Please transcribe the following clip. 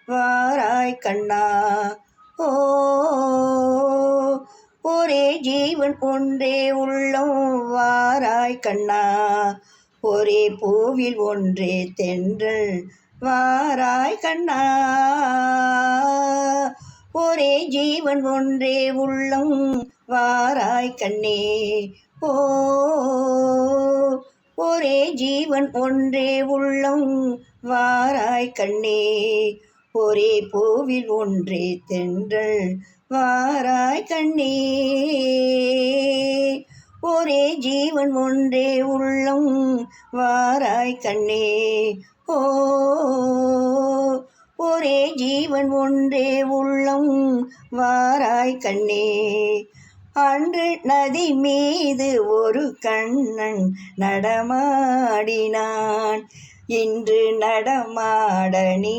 வாராய் கண்ணா. ஓ, ஒரே ஜீவன் ஒன்றே உள்ளம் வாராய் கண்ணா. ஒரே பூவில் ஒன்றே தென்றல் வாராய் கண்ணா. ஒரே ஜீவன் ஒன்றே உள்ளம் வாராய் கண்ணே. ஓ, ஒரே ஜீவன் ஒன்றே உள்ளம் வாராய் கண்ணே. ஒரே பூவில் ஒன்றே தென்றல் வாராய் கண்ணே. ஒரே ஜீவன் ஒன்றே உள்ளம் வாராய் கண்ணே. ஓ, ஒரே ஜீவன் ஒன்றே உள்ளம் வாராய் கண்ணே. அன்று நதி மீது ஒரு கண்ணன் நடமாடினான், இன்று நடமாட நீ